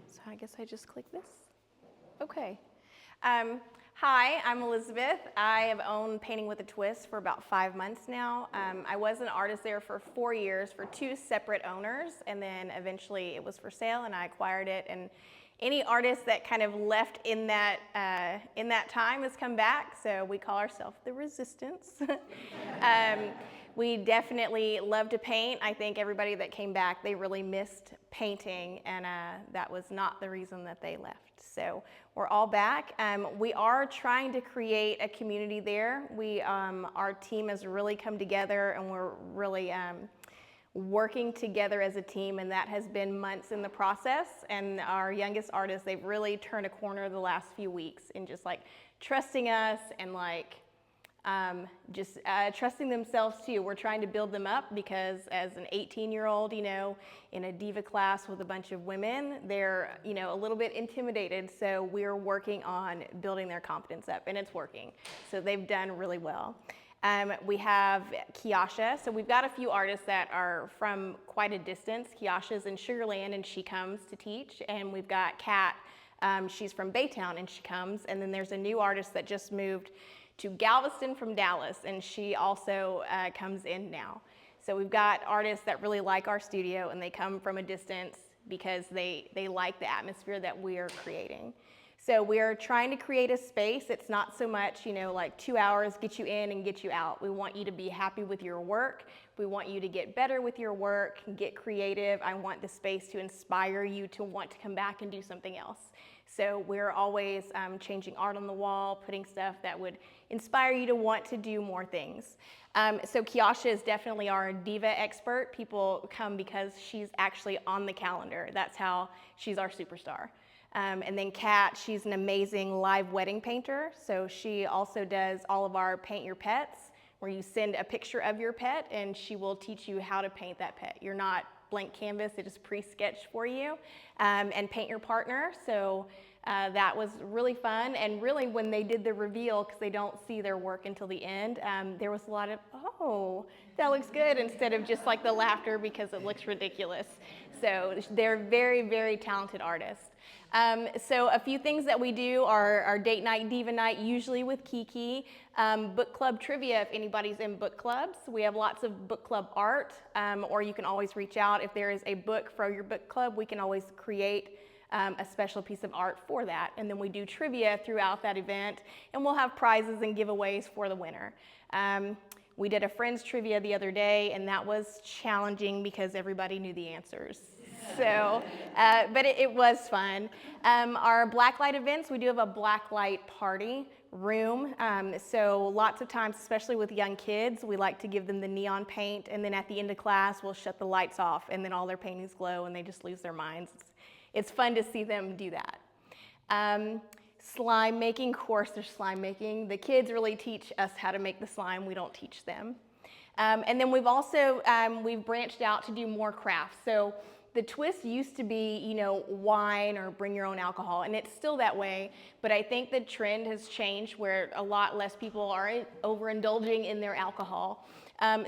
So I guess I just click this. Okay. Hi, I'm Elizabeth. I have owned Painting with a Twist for about 5 months now. I was an artist there for 4 years for 2 separate owners, and then eventually it was for sale and I acquired it. And any artist that kind of left in that time has come back, so we call ourselves the Resistance. We definitely love to paint. I think everybody that came back, they really missed painting, and that was not the reason that they left. So we're all back. We are trying to create a community there. Our team has really come together, and we're really working together as a team, and that has been months in the process. And our youngest artists, they've really turned a corner the last few weeks in just like trusting us and like trusting themselves too. We're trying to build them up because as an 18-year-old, in a diva class with a bunch of women, they're, a little bit intimidated. So we're working on building their confidence up, and it's working. So they've done really well. We have Kiasha. So we've got a few artists that are from quite a distance. Kiasha's in Sugar Land, and she comes to teach. And we've got Kat. She's from Baytown, and she comes. And then there's a new artist that just moved to Galveston from Dallas, and she also comes in now. So we've got artists that really like our studio, and they come from a distance because they like the atmosphere that we are creating. So we're trying to create a space. It's not so much, like 2 hours, get you in and get you out. We want you to be happy with your work. We want you to get better with your work, get creative. I want the space to inspire you to want to come back and do something else. So we're always changing art on the wall, putting stuff that would inspire you to want to do more things. So Kiasha is definitely our diva expert. People come because she's actually on the calendar. That's how she's our superstar. And then Kat, she's an amazing live wedding painter. So she also does all of our Paint Your Pets, where you send a picture of your pet and she will teach you how to paint that pet. You're not blank canvas, it is pre-sketched for you. And Paint Your Partner. So that was really fun. And really when they did the reveal, because they don't see their work until the end, there was a lot of, oh, that looks good, instead of just like the laughter because it looks ridiculous. So they're very, very talented artists. So a few things that we do are our date night, diva night, usually with Kiki. Book club trivia, if anybody's in book clubs. We have lots of book club art, or you can always reach out. If there is a book for your book club, we can always create a special piece of art for that. And then we do trivia throughout that event, and we'll have prizes and giveaways for the winner. We did a Friends trivia the other day, and that was challenging because everybody knew the answers. So, but it was fun. Our blacklight events, we do have a blacklight party room. So lots of times, especially with young kids, we like to give them the neon paint, and then at the end of class, we'll shut the lights off, and then all their paintings glow, and they just lose their minds. It's fun to see them do that. Slime making, of course, there's slime making. The kids really teach us how to make the slime. We don't teach them. And then we've also, we've branched out to do more crafts. So the twist used to be, wine or bring your own alcohol, and it's still that way, but I think the trend has changed where a lot less people are overindulging in their alcohol.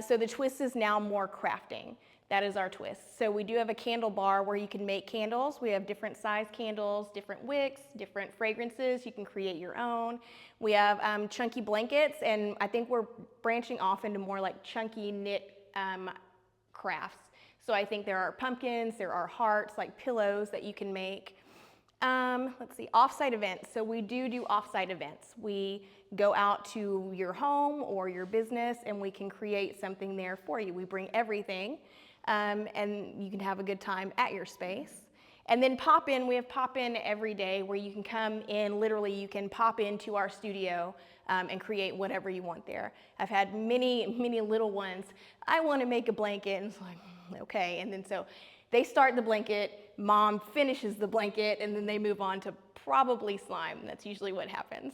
So the twist is now more crafting. That is our twist. So we do have a candle bar where you can make candles. We have different size candles, different wicks, different fragrances. You can create your own. We have chunky blankets, and I think we're branching off into more like chunky knit crafts. So I think there are pumpkins, there are hearts, like pillows that you can make. Let's see, off-site events. So we do off-site events. We go out to your home or your business, and we can create something there for you. We bring everything. And you can have a good time at your space. And then pop-in, we have pop-in every day where you can come in, literally you can pop into our studio and create whatever you want there. I've had many, many little ones, I want to make a blanket, and it's like, okay. And then so they start the blanket, mom finishes the blanket, and then they move on to probably slime. That's usually what happens.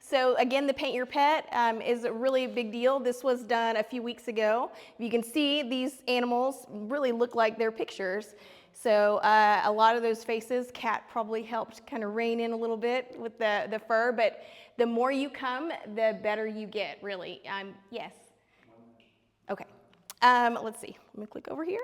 So again, the Paint Your Pet is a really big deal. This was done a few weeks ago. You can see these animals really look like their pictures. So a lot of those faces, Kat probably helped kind of rein in a little bit with the fur, but the more you come, the better you get, really. Yes? Okay. Let's see, let me click over here.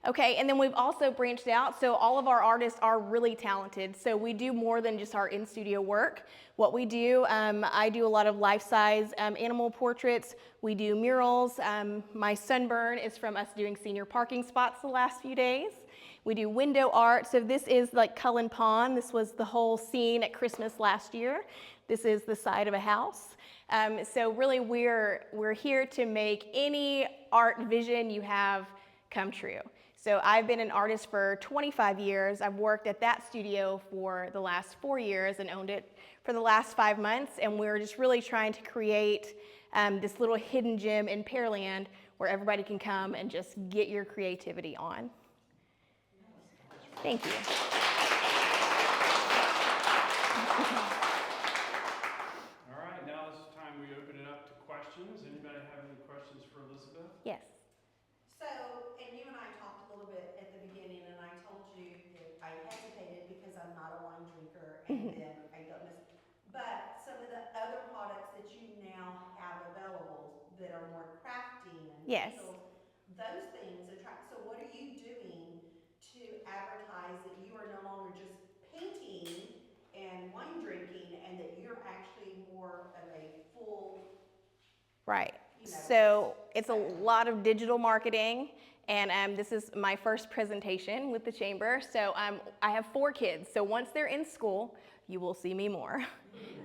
Okay, and then we've also branched out, so all of our artists are really talented. So we do more than just our in-studio work. What we do, I do a lot of life-size animal portraits. We do murals. My sunburn is from us doing senior parking spots the last few days. We do window art. So this is like Cullen Pond. This was the whole scene at Christmas last year. This is the side of a house. So really we're here to make any art vision you have come true. So I've been an artist for 25 years. I've worked at that studio for the last 4 years and owned it for the last 5 months. And we're just really trying to create this little hidden gem in Pearland where everybody can come and just get your creativity on. Thank you. All right, now this time we open it up to questions. Anybody have any questions for Elizabeth? Yes. So, and you and I talked a little bit at the beginning, and I told you that I hesitated because I'm not a wine drinker, and then I don't miss. But some of the other products that you now have available that are more crafty and Yes. candles, those things attract. So, what are you doing to advertise that you are no longer just painting and wine drinking, and that you're actually more of a full? Right. You know, So it's a lot of digital marketing, and this is my first presentation with the chamber. So I have 4 kids. So once they're in school, you will see me more.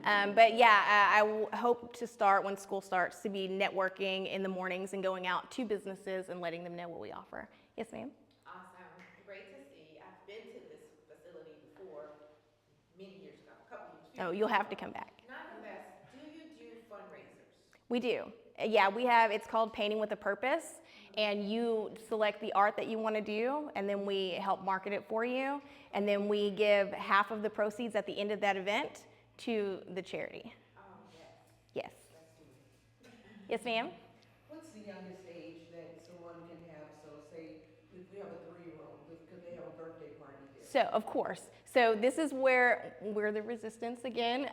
But yeah, I hope to start when school starts to be networking in the mornings and going out to businesses and letting them know what we offer. Yes, ma'am. Awesome. Great to see. I've been to this facility before many years ago, a couple years. Oh, you'll have to come back. Nonetheless, do you do fundraisers? We do. Yeah, we have, it's called Painting with a Purpose, and you select the art that you want to do, and then we help market it for you, and then we give half of the proceeds at the end of that event to the charity. Oh, yes. Yes. Let's do it. Yes, ma'am? What's the youngest age that someone can have? So say if we have a 3-year-old, could they have a birthday party there? So, of course. So this is where we're the resistance again.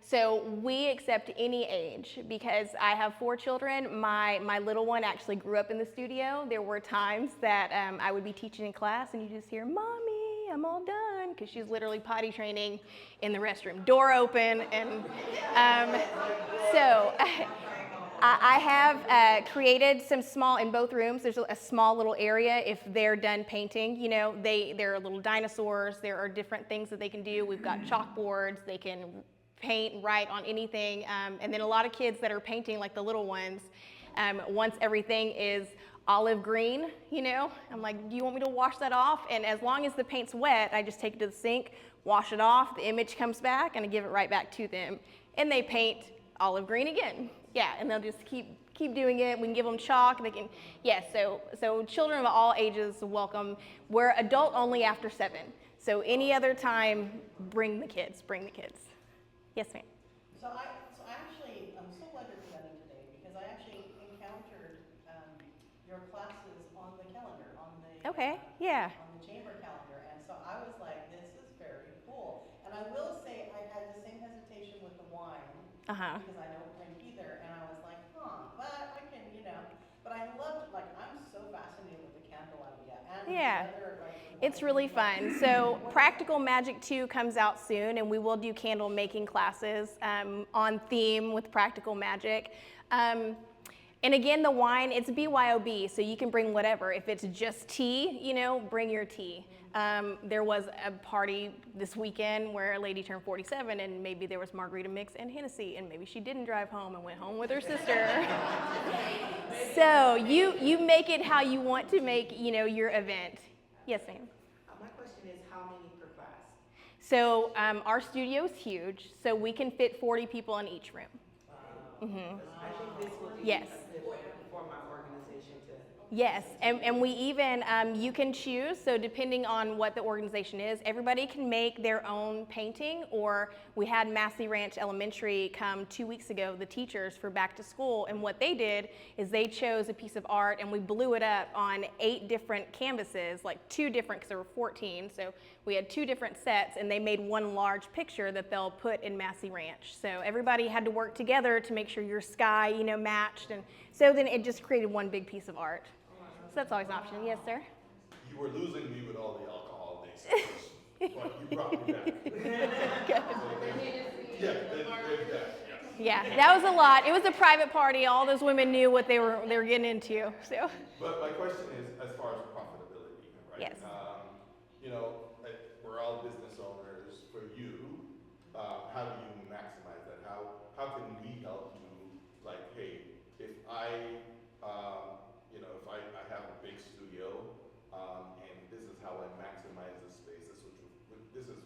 So we accept any age because I have 4 children. My little one actually grew up in the studio. There were times that I would be teaching in class and you just hear, "Mommy, I'm all done," because she's literally potty training in the restroom, door open. And so I have created some small, in both rooms, there's a small little area if they're done painting. You know, there are little dinosaurs, there are different things that they can do. We've got chalkboards, they can paint and write on anything. And then a lot of kids that are painting, like the little ones, once everything is olive green, you know, I'm like, "Do you want me to wash that off?" And as long as the paint's wet, I just take it to the sink, wash it off, the image comes back, and I give it right back to them. And they paint olive green again. Yeah, and they'll just keep doing it. We can give them chalk. They can, yes. So children of all ages welcome. We're adult only after 7. So any other time, bring the kids. Bring the kids. Yes, ma'am. So actually, I'm so glad you're presenting today because I actually encountered your classes on the calendar, on the Okay. Yeah. on the chamber calendar, and so I was like, this is very cool. And I will say I had the same hesitation with the wine because I don't drink either, and I was like, but I can, you know. But I loved, like, I'm so fascinated with the candle idea and Yeah. the other, like, It's really fun. So Practical Magic 2 comes out soon, and we will do candle making classes on theme with Practical Magic. And again, the wine, it's BYOB, so you can bring whatever. If it's just tea, you know, bring your tea. There was a party this weekend where a lady turned 47, and maybe there was margarita mix and Hennessy, and maybe she didn't drive home and went home with her sister. So you make it how you want to make, you know, your event. Yes, ma'am. My question is, how many per class? So our studio is huge, so we can fit 40 people in each room. I think this will be Yes. a good for my organization to. Yes, and we even, you can choose, so depending on what the organization is, everybody can make their own painting, or we had Massey Ranch Elementary come 2 weeks ago, the teachers, for back to school, and what they did is they chose a piece of art and we blew it up on 8 different canvases, like 2 different, because there were 14, so we had 2 different sets, and they made one large picture that they'll put in Massey Ranch. So everybody had to work together to make sure your sky, you know, matched, and so then it just created one big piece of art. So that's always an option. Yes, sir. You were losing me with all the alcohol things, but you brought me back. Good. Yeah, there's that, yes. Yeah, that was a lot. It was a private party. All those women knew what they were getting into. So But my question is, as far as profitability, right? Yes. You know, we're all business owners. For you, how do you maximize that? How can we help you? Like, hey, if I, if I have a big studio, and this is how I maximize the space. This is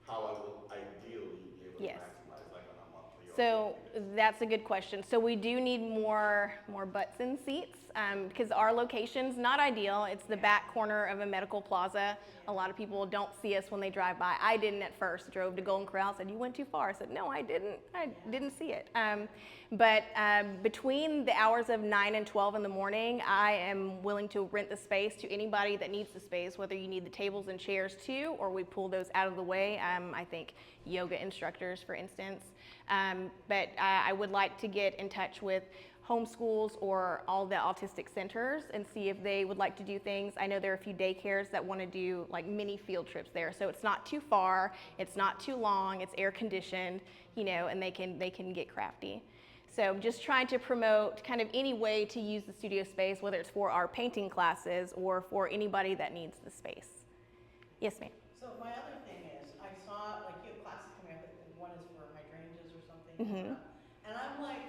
how I will ideally be able to Yes. maximize, like on a monthly. or So weekly basis. that's a good question. So we do need more butts in seats because our location's not ideal. It's the back corner of a medical plaza. A lot of people don't see us when they drive by. I didn't at first. Drove to Golden Corral, said, "You went too far." I said, "No, I didn't. I didn't see it." But between the hours of 9 and 12 in the morning, I am willing to rent the space to anybody that needs the space, whether you need the tables and chairs too, or we pull those out of the way. I think yoga instructors, for instance. But I would like to get in touch with homeschools or all the autistic centers and see if they would like to do things. I know there are a few daycares that want to do like mini field trips there. So it's not too far, it's not too long, it's air conditioned, and they can get crafty. So just trying to promote kind of any way to use the studio space, whether it's for our painting classes or for anybody that needs the space. Yes, ma'am. So my other thing is, I saw, like, you have classes coming up, and one is for hydrangeas or something. Mhm. And I'm like,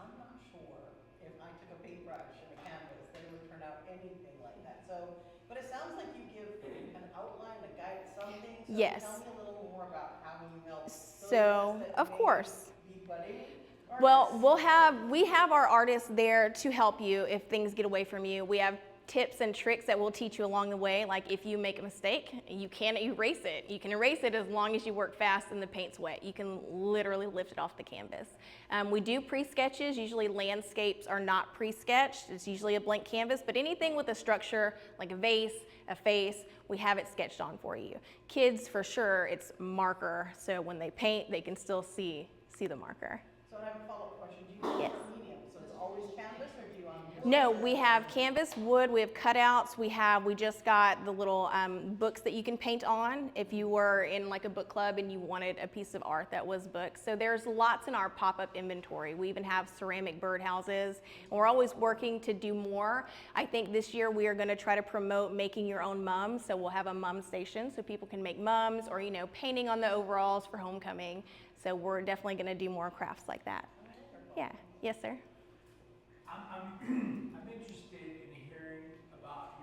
I'm not sure if I took a paintbrush and a canvas, that it would turn out anything like that. So, but it sounds like you give an outline, a guide, something. So Yes. tell me a little more about how you help those So, of us that of may course. be budding Well, artists. we have our artists there to help you if things get away from you. We have tips and tricks that we'll teach you along the way. Like if you make a mistake, you can't erase it. You can erase it as long as you work fast and the paint's wet. You can literally lift it off the canvas. We do pre-sketches. Usually landscapes are not pre-sketched. It's usually a blank canvas, but anything with a structure like a vase, a face, we have it sketched on for you. Kids, for sure, it's marker. So when they paint, they can still see the marker. So I have a follow-up question. Do you use Yes. different medium? So it's always canvas, or do you just? No, we have canvas, wood, we have cutouts, we just got the little books that you can paint on if you were in like a book club and you wanted a piece of art that was books. So there's lots in our pop-up inventory. We even have ceramic birdhouses, and we're always working to do more. I think this year we are gonna try to promote making your own mums, so we'll have a mum station so people can make mums or, painting on the overalls for homecoming. So we're definitely gonna do more crafts like that. Yeah, yes, sir. I'm interested in hearing about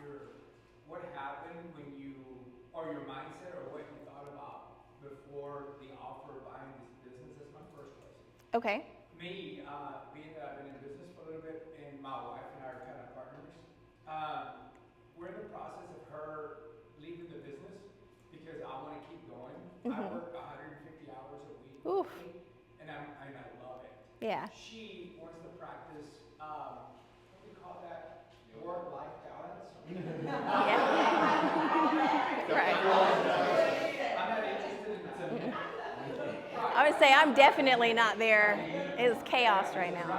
what happened when or your mindset, or what you thought about before the offer of buying this business. That's my first question. Okay. Me, being that I've been in business for a little bit, and my wife and I are kind of partners, we're in the process of her leaving the business because I want to keep going. I work 150 hours a week. Oof. And I love it. Yeah. She wants to practice, what do you call that? Work-life balance. Right. I'm not interested in it. I would say I'm definitely not there. It's chaos right now.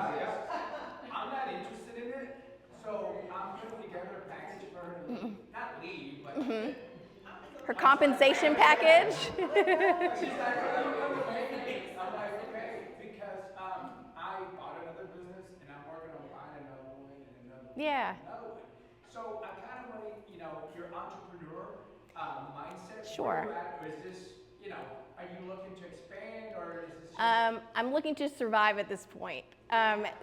I'm not interested in it, so I'm putting together a package for her to not leave, but Her compensation package. she's like, I'm like, okay, because I bought another business and I'm working on buying another one and another one. Yeah. And another one. So I kind of want to, your entrepreneur mindset. Sure. Where you're at, or is this, are you looking to expand, or is this just I'm looking to survive at this point.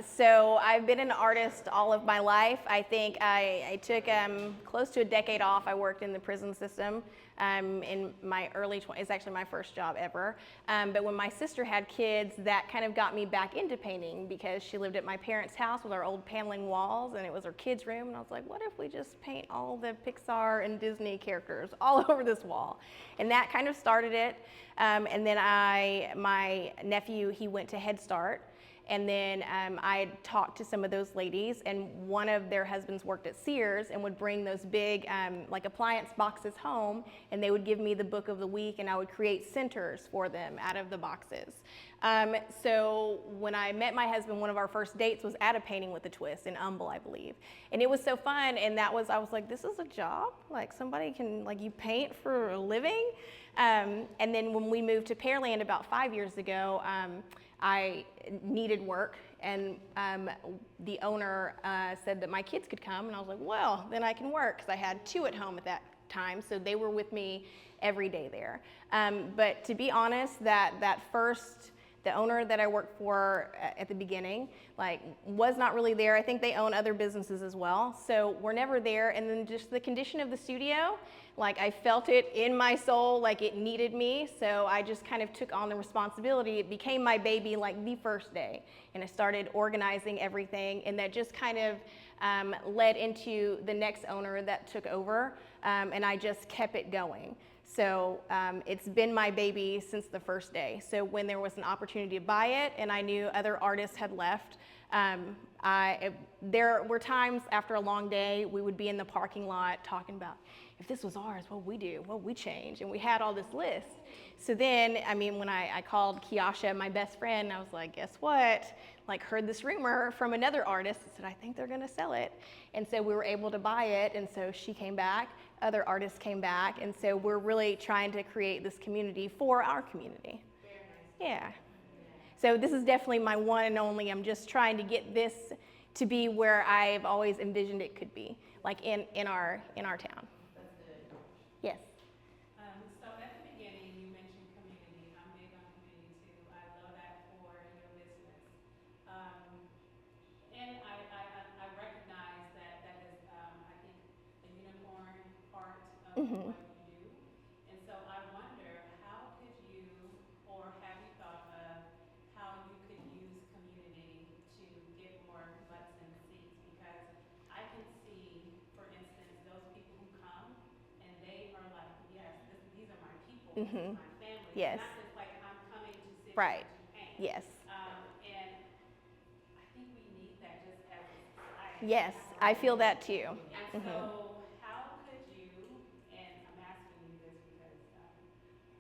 So I've been an artist all of my life. I think I took close to a decade off. I worked in the prison system in my early 20s. It's actually my first job ever. But when my sister had kids, that kind of got me back into painting because she lived at my parents' house with our old paneling walls, and it was her kids' room. And I was like, what if we just paint all the Pixar and Disney characters all over this wall? And that kind of started it. And then my nephew, he went to Head Start. And then I talked to some of those ladies, and one of their husbands worked at Sears and would bring those big like appliance boxes home, and they would give me the book of the week, and I would create centers for them out of the boxes. So when I met my husband, one of our first dates was at a Painting with a Twist in Humble, I believe. And it was so fun, and I was like, this is a job? Like somebody can, like you paint for a living? And then when we moved to Pearland about 5 years ago, I needed work, and the owner said that my kids could come, and I was like, well, then I can work, because I had 2 at home at that time, so they were with me every day there. But to be honest, the owner that I worked for at the beginning, like, was not really there. I think they own other businesses as well, so we're never there. And then just the condition of the studio, like, I felt it in my soul, like it needed me, so I just kind of took on the responsibility. It became my baby, like, the first day, and I started organizing everything, and that just kind of led into the next owner that took over, and I just kept it going. So it's been my baby since the first day. So when there was an opportunity to buy it and I knew other artists had left, there were times after a long day we would be in the parking lot talking about, if this was ours, what would we do? What would we change? And we had all this list. So then, I mean, when I called Kiasha, my best friend, I was like, guess what? Like, heard this rumor from another artist and said, I think they're gonna sell it. And so we were able to buy it, and so she came back, other artists came back, and so we're really trying to create this community for our community. Yeah. So this is definitely my one and only. I'm just trying to get this to be where I've always envisioned it could be, like in our town. Yes. So at the beginning, you mentioned community. I'm big on community too. I love that for your business. And I recognize that is, I think, a unicorn part of what you do. And so I wonder, how could you, or have you thought of how you could use community to get more butts in seats? Because I can see, for instance, those people who come and they are like, yes, these are my people, this is my family. Yes. Not just like I'm coming to sit Right. here to paint. Yes. And I think we need that just as a society. Yes, I feel that too. And so how could you, and I'm asking you this because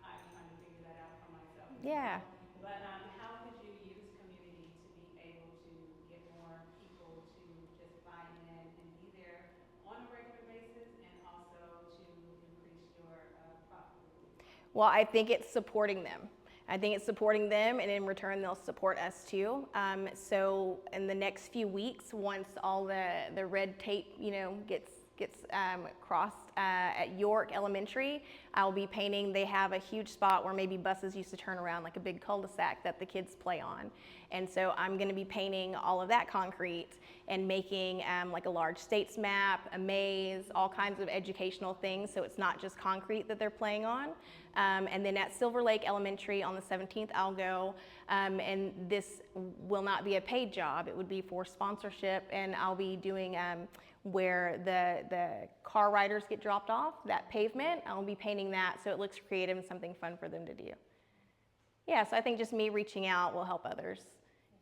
I'm trying to figure that out for myself. Yeah. But how could you use community to be able to get more people to just buy in and be there on a regular basis, and also to increase your profitability? Well, I think it's supporting them. I think it's supporting them, and in return, they'll support us too. So in the next few weeks, once all the red tape, gets crossed at York Elementary, I'll be painting. They have a huge spot where maybe buses used to turn around, like a big cul-de-sac that the kids play on. And so I'm going to be painting all of that concrete and making like a large states map, a maze, all kinds of educational things, so it's not just concrete that they're playing on. And then at Silver Lake Elementary on the 17th, I'll go, and this will not be a paid job. It would be for sponsorship, and I'll be doing where the car riders get dropped off, that pavement. I'll be painting that so it looks creative and something fun for them to do. Yeah, so I think just me reaching out will help others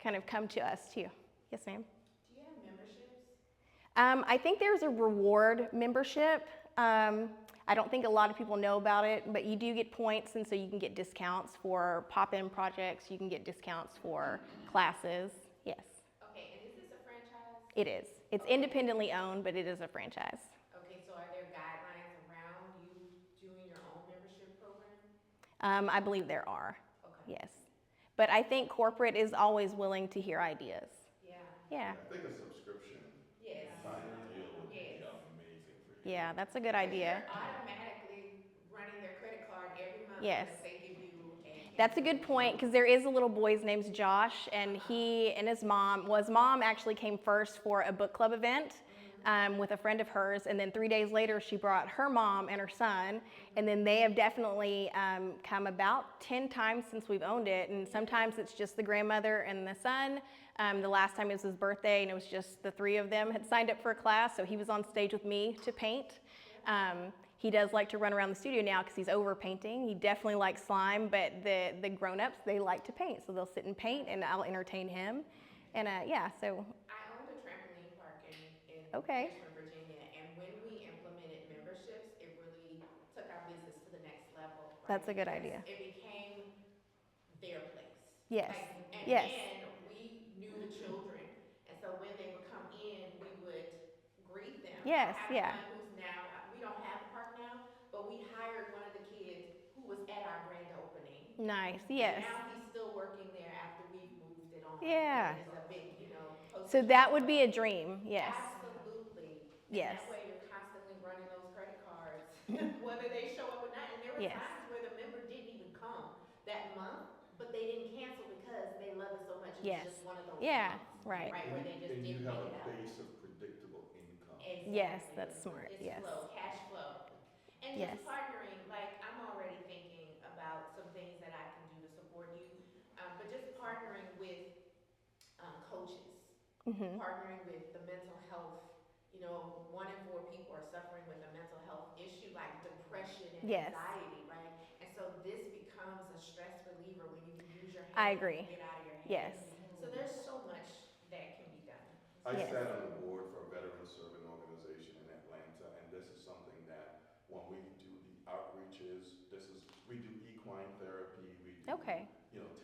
kind of come to us too. Yes, ma'am? Do you have memberships? I think there's a reward membership. I don't think a lot of people know about it, but you do get points, and so you can get discounts for pop-in projects. You can get discounts for classes. Yes, Okay, and is this a franchise? it is. It's independently owned, but it is a franchise. Okay, so are there guidelines around you doing your own membership program? I believe there are. Okay. Yes, but I think corporate is always willing to hear ideas. Yeah. Yeah, I think a subscription Yes. kind of deal would be Yes. amazing for you. yeah, that's a good idea. They're automatically running their credit card every month. Yes. Because they give you a. That's a good point, because there is a little boy, his name's Josh, and he and his mom actually came first for a book club event with a friend of hers, and then 3 days later she brought her mom and her son, and then they have definitely come about 10 times since we've owned it, and sometimes it's just the grandmother and the son. The last time it was his birthday, and it was just the 3 of them had signed up for a class, so he was on stage with me to paint. He does like to run around the studio now because he's over painting. He definitely likes slime, but the grown-ups, they like to paint. So they'll sit and paint, and I'll entertain him. And yeah, so. I owned a trampoline park in Okay. Richmond, Virginia, and when we implemented memberships, it really took our business to the next level. Right? That's a good Because idea. It became their place. Yes. And Yes. then we knew the children, and so when they would come in, we would greet them. Yes, I have yeah. one who's now, we don't have the park now, but we hired one of the kids who was at our grand opening. Nice. And Yes. now he's still working there after we've moved it on. Yeah. And it's a big, poster So that child. would be a dream. Yes. Absolutely. Yes. And that way you're constantly running those credit cards, whether they show up or not. And there were Yes. times where the member didn't even come that month, but they didn't cancel because they love it so much. It Yes. was just one of those Yeah. months, Right. right, where they just And didn't you have make it a out. base of predictable income. Exactly. Yes, that's smart. It's Yes. flow, cash flow. And Yes. just partnering, like, I'm already thinking about some things that I can do to support you, but just partnering with coaches, Mhm. partnering with the mental health. 1 in 4 people are suffering with a mental health issue, like depression and Yes. anxiety, right? And so this becomes a stress reliever when you can use your hands I agree. and get out of your head. Yes. So there's so much that can be done. I Yes. sat on the board for a veteran serving organization in Atlanta, and this is something that when we do the outreaches, we do equine therapy, we do, Okay.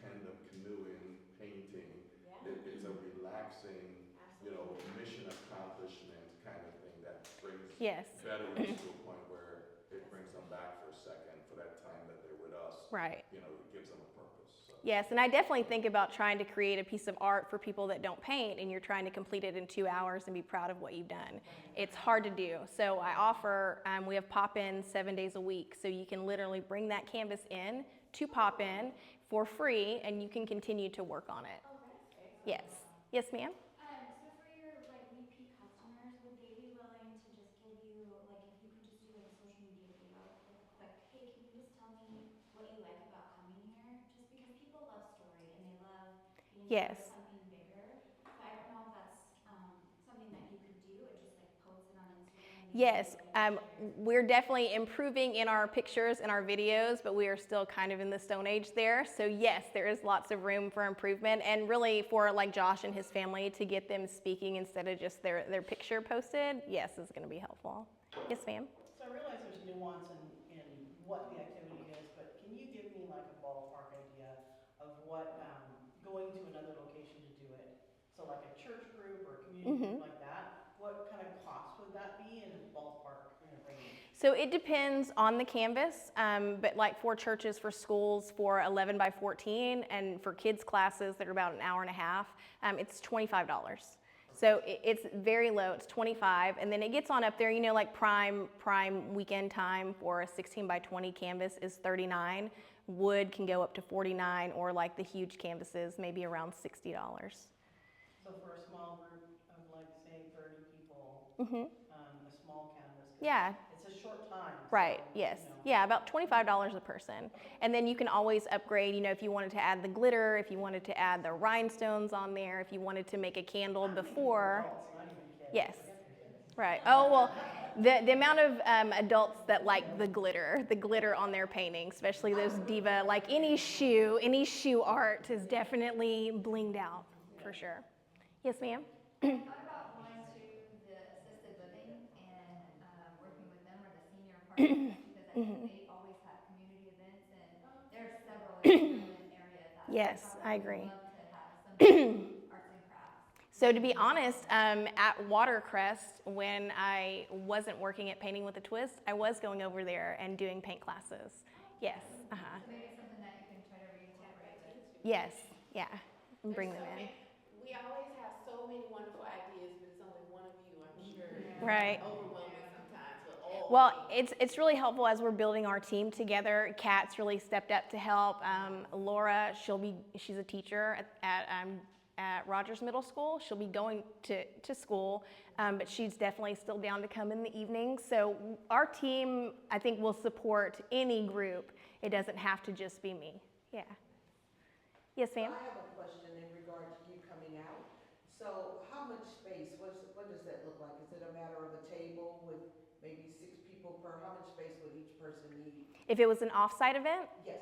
tandem canoeing, painting. Yeah. It's a relaxing, Absolutely. mission accomplishment kind of thing that brings Yes. veterans to a point where it brings them back for a second for that time that they're with us. Right. It gives them a purpose. So. Yes, and I definitely think about trying to create a piece of art for people that don't paint, and you're trying to complete it in 2 hours and be proud of what you've done. It's hard to do. So I offer, we have pop-in 7 days a week, so you can literally bring that canvas in to pop-in for free, and you can continue to work on it. Yes. Yes, ma'am? So for your repeat customers, would they be willing to just give you if you could just do a social media video, a quick, hey, can you just tell me what you like about coming here? Just because people love story and they love being part Yes. of something bigger. So I don't know if that's something that you could do and just post it on Instagram. And Yes, maybe share. we're definitely improving in our pictures and our videos, but we are still kind of in the Stone Age there. So yes, there is lots of room for improvement, and really for Josh and his family to get them speaking instead of just their picture posted, yes, is going to be helpful. Yes, ma'am? So I realize there's nuance in what the activity is, but can you give me a ballpark idea of what, going to another location to do it? So like a church group or a community group like that, what kind of cost would that be in a ballpark range? So it depends on the canvas, but for churches, for schools, for 11 by 14, and for kids classes that are about an hour and a half, it's $25. So it's very low, it's 25, and then it gets on up there, prime weekend time for a 16 by 20 canvas is 39. Wood can go up to 49, or the huge canvases, maybe around $60. So for a small group of say 30 people, Mm-hmm. a small canvas. 'cause Yeah. It's a short time. Right, so, yes. Yeah, about $25 a person. And then you can always upgrade, if you wanted to add the glitter, if you wanted to add the rhinestones on there, if you wanted to make a candle before. Adults, not even kids. Yes. Forget the kids. Right. Oh, well, the amount of adults that like the glitter on their painting, especially those diva, any shoe art is definitely blinged out, for sure. Yes, ma'am? I thought about going to the assisted living and working with them or the senior partners because I think they always have community events and there are several in the area that Yes, I agree. would love to have some arts and crafts. So to be honest, at Watercrest, when I wasn't working at Painting with a Twist, I was going over there and doing paint classes. Yes. So maybe something that you can try to reincorporate. Yes. Yeah. And bring them in. We always have so many wonderful ideas, but it's only one of you, I'm sure. Right. Overwhelming sometimes with all. Well, it's really helpful as we're building our team together. Kat's really stepped up to help. Laura, she's a teacher at Rogers Middle School. She'll be going to school, but she's definitely still down to come in the evening. So our team, I think, will support any group. It doesn't have to just be me. Yeah. Yes, ma'am? I have a question in regard to you coming out. So how much space, what does that look like? Is it a matter of a table with maybe 6 people per? How much space would each person need? If it was an off-site event? Yes.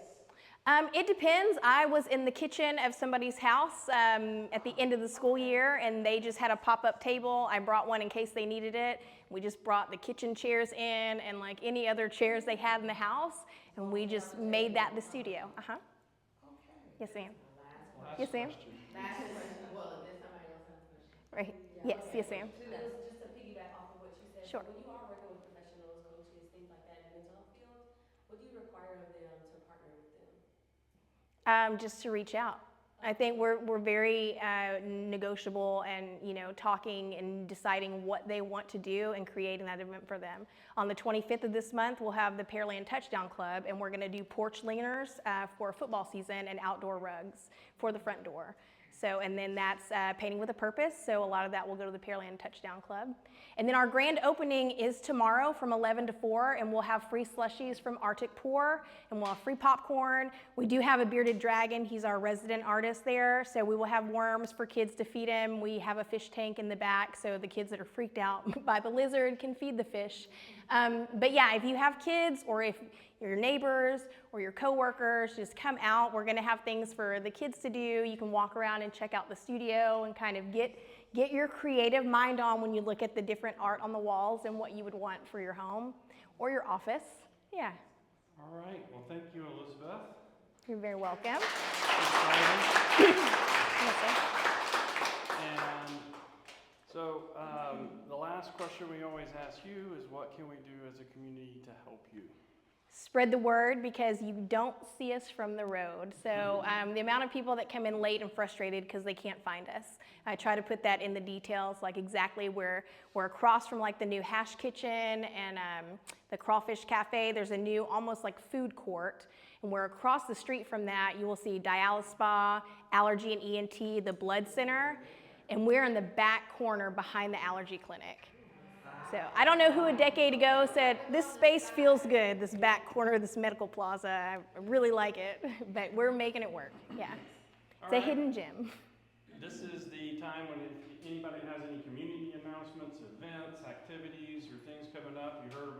It depends. I was in the kitchen of somebody's house at the end of the school year, and they just had a pop-up table. I brought one in case they needed it. We just brought the kitchen chairs in and any other chairs they had in the house, and we just made that the studio. Okay. Yes, ma'am. Last Yes, ma'am. question. Last question, well, if there's somebody else has a question. Right. Yes, yes, ma'am. Just to piggyback off of what you said. Sure. When you are working with professionals, coaches, things like that in the mental health field, what do you require of them to partner with them? Just to reach out. I think we're very negotiable and, you know, talking and deciding what they want to do and creating that event for them. On the 25th of this month, we'll have the Pearland Touchdown Club, and we're going to do porch leaners for football season and outdoor rugs for the front door. So, and then that's Painting with a Purpose. So a lot of that will go to the Pearland Touchdown Club. And then our grand opening is tomorrow from 11 to 4, and we'll have free slushies from Arctic Pour, and we'll have free popcorn. We do have a bearded dragon. He's our resident artist there. So we will have worms for kids to feed him. We have a fish tank in the back, so the kids that are freaked out by the lizard can feed the fish. But yeah, if you have kids, or if your neighbors or your coworkers, just come out. We're gonna have things for the kids to do. You can walk around and check out the studio and kind of get your creative mind on when you look at the different art on the walls and what you would want for your home or your office. Yeah, All right, well, thank you, Elizabeth. you're very welcome. Exciting. Yes, sir. And so, the last question we always ask you is, what can we do as a community to help you? Spread the word, because you don't see us from the road. So the amount of people that come in late and frustrated because they can't find us, I try to put that in the details, like exactly where we're across from like the new Hash Kitchen and the Crawfish Cafe. There's a new almost like food court, and we're across the street from that. You will see Dialysis Spa, Allergy and ENT, the Blood Center, and we're in the back corner behind the allergy clinic. So I don't know who a decade ago said, this space feels good, this back corner of this medical plaza. I really like it, but we're making it work. Yeah. It's a hidden gem. This is the time when if anybody has any community announcements, events, activities, or things coming up, you heard about